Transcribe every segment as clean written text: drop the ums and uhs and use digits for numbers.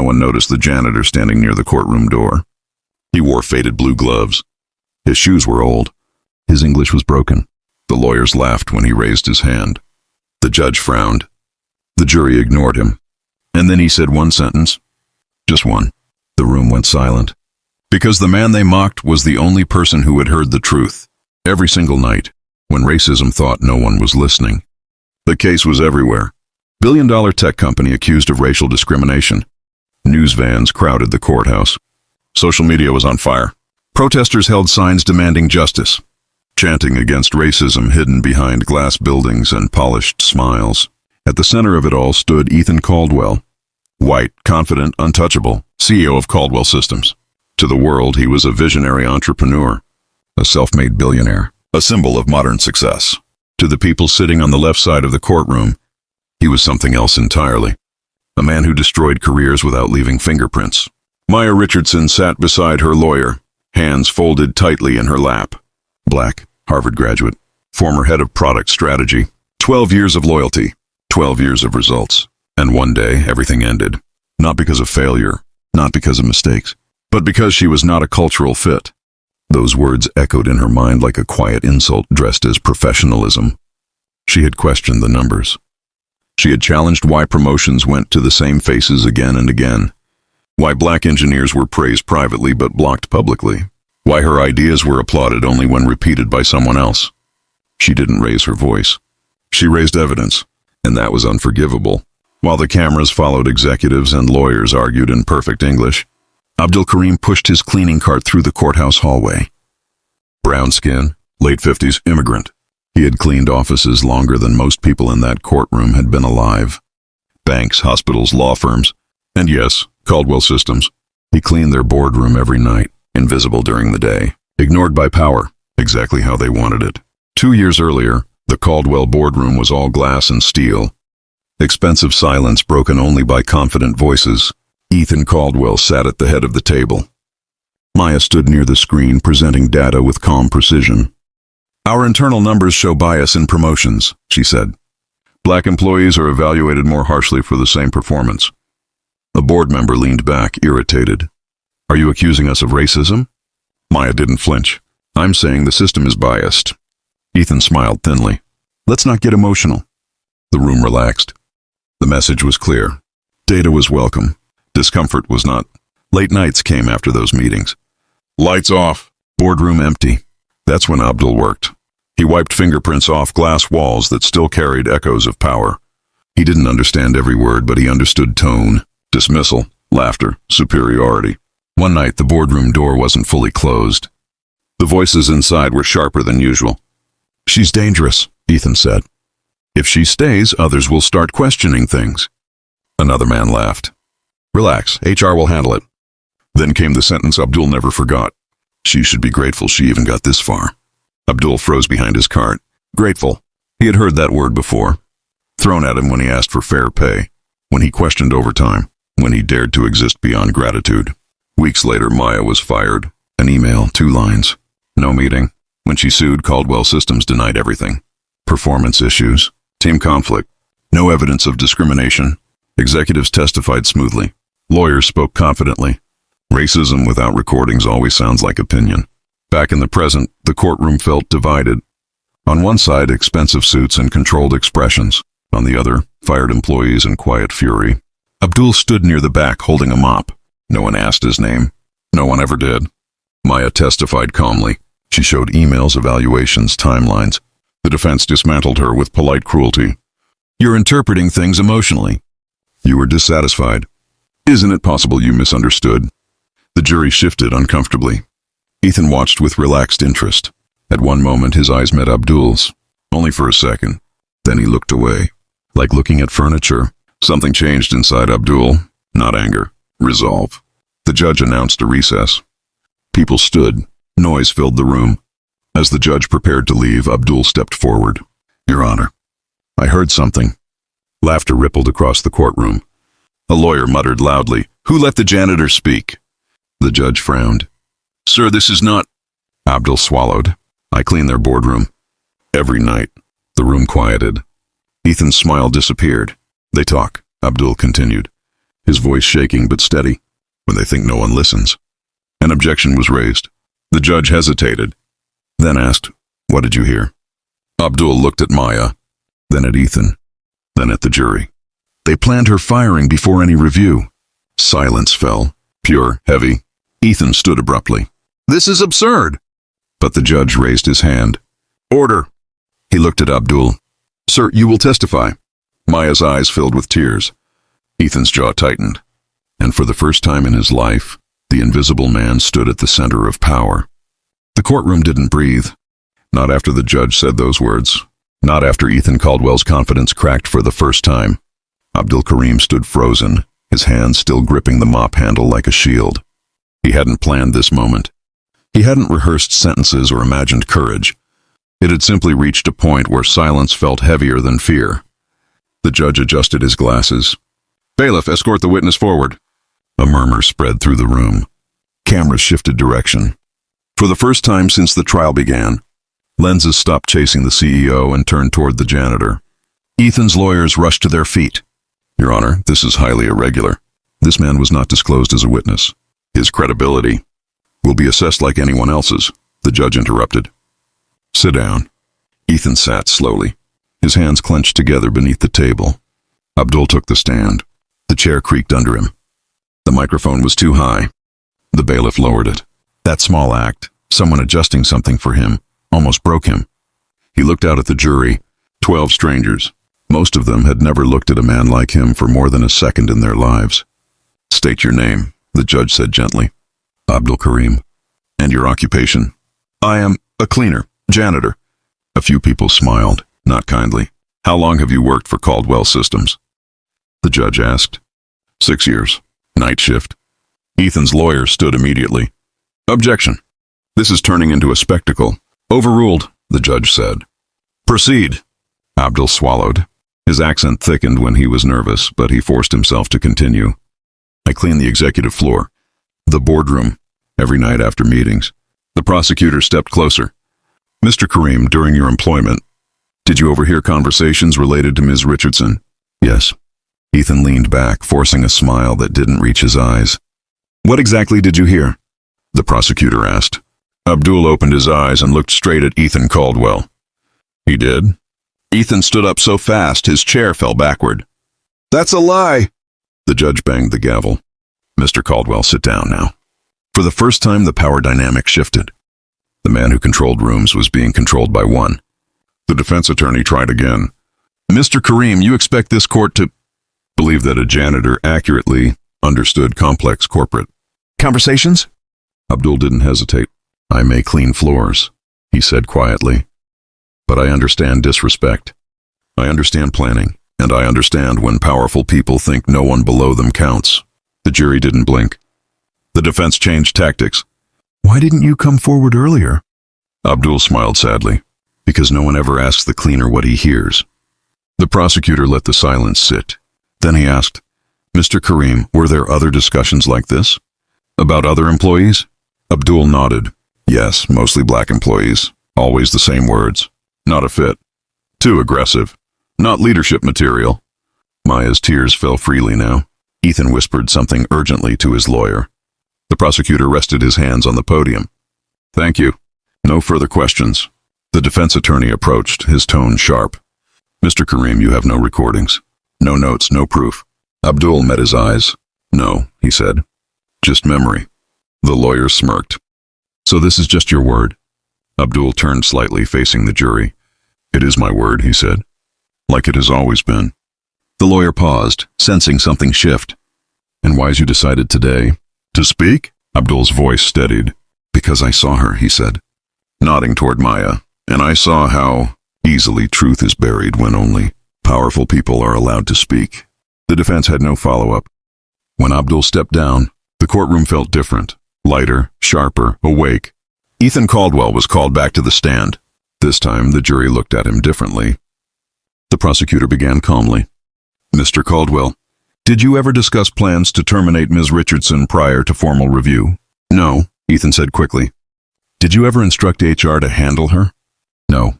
one noticed the janitor standing near the courtroom door. He wore faded blue gloves. His shoes were old. His English was broken. The lawyers laughed when he raised his hand. The judge frowned. The jury ignored him. And then he said one sentence. Just one. The room went silent. Because the man they mocked was the only person who had heard the truth. Every single night, when racism thought no one was listening. The case was everywhere. Billion-dollar tech company accused of racial discrimination. News vans crowded the courthouse. Social media was on fire. Protesters held signs demanding justice, chanting against racism hidden behind glass buildings and polished smiles. At the center of it all stood Ethan Caldwell, white, confident, untouchable, CEO of Caldwell Systems. To the world, he was a visionary entrepreneur, a self-made billionaire, a symbol of modern success. To the people sitting on the left side of the courtroom, he was something else entirely. A man who destroyed careers without leaving fingerprints. Maya Richardson sat beside her lawyer, hands folded tightly in her lap. Black, Harvard graduate, former head of product strategy. 12 years of loyalty, 12 years of results. And one day, everything ended. Not because of failure, not because of mistakes, but because she was not a cultural fit. Those words echoed in her mind like a quiet insult dressed as professionalism. She had questioned the numbers. She had challenged why promotions went to the same faces again and again. Why black engineers were praised privately but blocked publicly. Why her ideas were applauded only when repeated by someone else. She didn't raise her voice. She raised evidence, and that was unforgivable. While the cameras followed, executives and lawyers argued in perfect English. Abdul Karim pushed his cleaning cart through the courthouse hallway. Brown skin, late 50s, immigrant. He had cleaned offices longer than most people in that courtroom had been alive. Banks, hospitals, law firms, and yes, Caldwell Systems. He cleaned their boardroom every night, invisible during the day, ignored by power, exactly how they wanted it. 2 years earlier, the Caldwell boardroom was all glass and steel. Expensive silence broken only by confident voices. Ethan Caldwell sat at the head of the table. Maya stood near the screen, presenting data with calm precision. Our internal numbers show bias in promotions, she said. Black employees are evaluated more harshly for the same performance. A board member leaned back, irritated. Are you accusing us of racism? Maya didn't flinch. I'm saying the system is biased. Ethan smiled thinly. Let's not get emotional. The room relaxed. The message was clear. Data was welcome. Discomfort was not. Late nights came after those meetings. Lights off. Boardroom empty. That's when Abdul worked. He wiped fingerprints off glass walls that still carried echoes of power. He didn't understand every word, but he understood tone, dismissal, laughter, superiority. One night, the boardroom door wasn't fully closed. The voices inside were sharper than usual. She's dangerous, Ethan said. If she stays, others will start questioning things. Another man laughed. Relax, HR will handle it. Then came the sentence Abdul never forgot. She should be grateful she even got this far. Abdul froze behind his cart. Grateful. He had heard that word before. Thrown at him when he asked for fair pay, when he questioned overtime, when he dared to exist beyond gratitude. Weeks later, Maya was fired. An email, 2 lines. No meeting. When she sued, Caldwell Systems denied everything. Performance issues. Team conflict. No evidence of discrimination. Executives testified smoothly. Lawyers spoke confidently. Racism without recordings always sounds like opinion. Back in the present, the courtroom felt divided. On one side, expensive suits and controlled expressions. On the other, fired employees and quiet fury. Abdul stood near the back holding a mop. No one asked his name. No one ever did. Maya testified calmly. She showed emails, evaluations, timelines. The defense dismantled her with polite cruelty. You're interpreting things emotionally. You were dissatisfied. Isn't it possible you misunderstood? The jury shifted uncomfortably. Ethan watched with relaxed interest. At one moment, his eyes met Abdul's. Only for a second. Then he looked away. Like looking at furniture. Something changed inside Abdul. Not anger. Resolve. The judge announced a recess. People stood. Noise filled the room. As the judge prepared to leave, Abdul stepped forward. Your Honor, I heard something. Laughter rippled across the courtroom. A lawyer muttered loudly, Who let the janitor speak? The judge frowned. Sir, this is not... Abdul swallowed. I clean their boardroom. Every night. The room quieted. Ethan's smile disappeared. They talk, Abdul continued. his voice shaking but steady. When they think no one listens. An objection was raised. The judge hesitated, then asked, "What did you hear?" Abdul looked at Maya, then at Ethan, then at the jury. They planned her firing before any review. Silence fell, pure, heavy. Ethan stood abruptly. "This is absurd!" But the judge raised his hand. "Order!" He looked at Abdul. "Sir, you will testify." Maya's eyes filled with tears. Ethan's jaw tightened. And for the first time in his life, the invisible man stood at the center of power. The courtroom didn't breathe. Not after the judge said those words. Not after Ethan Caldwell's confidence cracked for the first time. Abdul Karim stood frozen, his hands still gripping the mop handle like a shield. He hadn't planned this moment. He hadn't rehearsed sentences or imagined courage. It had simply reached a point where silence felt heavier than fear. The judge adjusted his glasses. "Bailiff, escort the witness forward." A murmur spread through the room. Cameras shifted direction. For the first time since the trial began, lenses stopped chasing the CEO and turned toward the janitor. Ethan's lawyers rushed to their feet. "Your Honor, this is highly irregular. This man was not disclosed as a witness. His credibility will be assessed like anyone else's," the judge interrupted. "Sit down." Ethan sat slowly, his hands clenched together beneath the table. Abdul took the stand. The chair creaked under him. The microphone was too high. The bailiff lowered it. That small act, someone adjusting something for him, almost broke him. He looked out at the jury, 12 strangers. Most of them had never looked at a man like him for more than a second in their lives. "State your name," the judge said gently. "Abdul Karim." "And your occupation?" "I am a cleaner, janitor." A few people smiled, not kindly. "How long have you worked for Caldwell Systems?" The judge asked. 6 years. Night shift. Ethan's lawyer stood immediately. "Objection. This is turning into a spectacle." "Overruled," the judge said. "Proceed." Abdul swallowed. His accent thickened when he was nervous, but he forced himself to continue. "I clean the executive floor, the boardroom, every night after meetings." The prosecutor stepped closer. "Mr. Karim, during your employment, did you overhear conversations related to Ms. Richardson?" "Yes." Ethan leaned back, forcing a smile that didn't reach his eyes. "What exactly did you hear?" the prosecutor asked. Abdul opened his eyes and looked straight at Ethan Caldwell. "He did?" Ethan stood up so fast his chair fell backward. "That's a lie!" The judge banged the gavel. "Mr. Caldwell, sit down now." For the first time, the power dynamic shifted. The man who controlled rooms was being controlled by one. The defense attorney tried again. "Mr. Karim, you expect this court to believe that a janitor accurately understood complex corporate conversations?" Abdul didn't hesitate. "I may clean floors," he said quietly. "But I understand disrespect. I understand planning, and I understand when powerful people think no one below them counts." The jury didn't blink. The defense changed tactics. "Why didn't you come forward earlier?" Abdul smiled sadly. "Because no one ever asks the cleaner what he hears." The prosecutor let the silence sit. Then he asked, "Mr. Karim, were there other discussions like this? About other employees?" Abdul nodded. "Yes, mostly black employees. Always the same words. Not a fit. Too aggressive. Not leadership material." Maya's tears fell freely now. Ethan whispered something urgently to his lawyer. The prosecutor rested his hands on the podium. "Thank you. No further questions." The defense attorney approached, his tone sharp. "Mr. Karim, you have no recordings. No notes, no proof." Abdul met his eyes. "No," he said. "Just memory." The lawyer smirked. "So this is just your word?" Abdul turned slightly, facing the jury. "It is my word," he said. "Like it has always been." The lawyer paused, sensing something shift. "And why's you decided today to speak?" Abdul's voice steadied. "Because I saw her," he said, nodding toward Maya. "And I saw how easily truth is buried when only powerful people are allowed to speak." The defense had no follow-up. When Abdul stepped down, the courtroom felt different, lighter, sharper, awake. Ethan Caldwell was called back to the stand. This time, the jury looked at him differently. The prosecutor began calmly. "Mr. Caldwell, did you ever discuss plans to terminate Ms. Richardson prior to formal review?" "No," Ethan said quickly. "Did you ever instruct HR to handle her?" "No."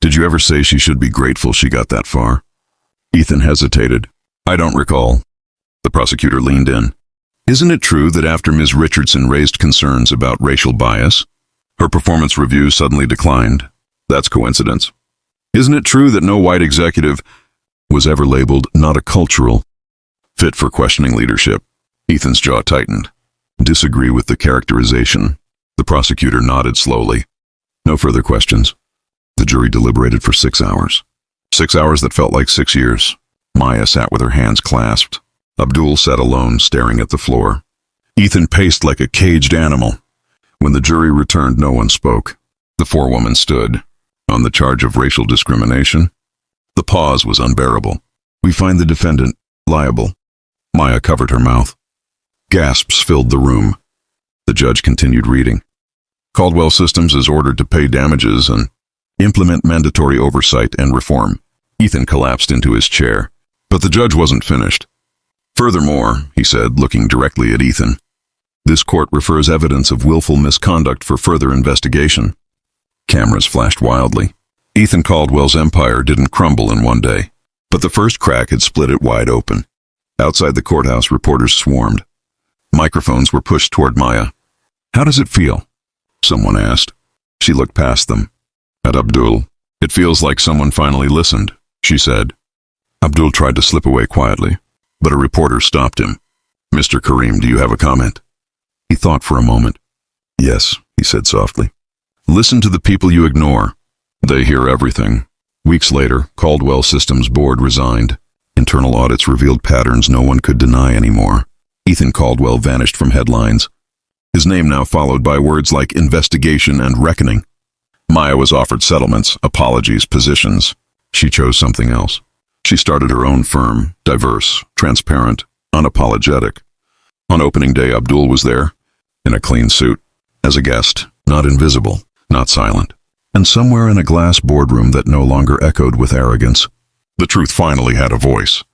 "Did you ever say she should be grateful she got that far?" Ethan hesitated. "I don't recall." The prosecutor leaned in. Isn't it true that after Ms. Richardson raised concerns about racial bias, her performance reviews suddenly declined? That's coincidence. Isn't it true that no white executive was ever labeled not a cultural fit for questioning leadership? Ethan's jaw tightened. Disagree with the characterization. The prosecutor nodded slowly. No further questions. The jury deliberated for 6 hours. 6 hours that felt like 6 years. Maya sat with her hands clasped. Abdul sat alone, staring at the floor. Ethan paced like a caged animal. When the jury returned, no one spoke. The forewoman stood. On the charge of racial discrimination? The pause was unbearable. We find the defendant liable. Maya covered her mouth. Gasps filled the room. The judge continued reading. Caldwell Systems is ordered to pay damages and implement mandatory oversight and reform. Ethan collapsed into his chair. But the judge wasn't finished. Furthermore, he said, looking directly at Ethan, this court refers evidence of willful misconduct for further investigation. Cameras flashed wildly. Ethan Caldwell's empire didn't crumble in one day, but the first crack had split it wide open. Outside the courthouse, reporters swarmed. Microphones were pushed toward Maya. How does it feel? Someone asked. She looked past them. At Abdul. It feels like someone finally listened, she said. Abdul tried to slip away quietly, but a reporter stopped him. Mr. Kareem, do you have a comment? He thought for a moment. Yes, he said softly. Listen to the people you ignore. They hear everything. Weeks later, Caldwell Systems Board resigned. Internal audits revealed patterns no one could deny anymore. Ethan Caldwell vanished from headlines. His name now followed by words like investigation and reckoning. Maya was offered settlements, apologies, positions. She chose something else. She started her own firm, diverse, transparent, unapologetic. On opening day, Abdul was there, in a clean suit, as a guest, not invisible, not silent, and somewhere in a glass boardroom that no longer echoed with arrogance, the truth finally had a voice.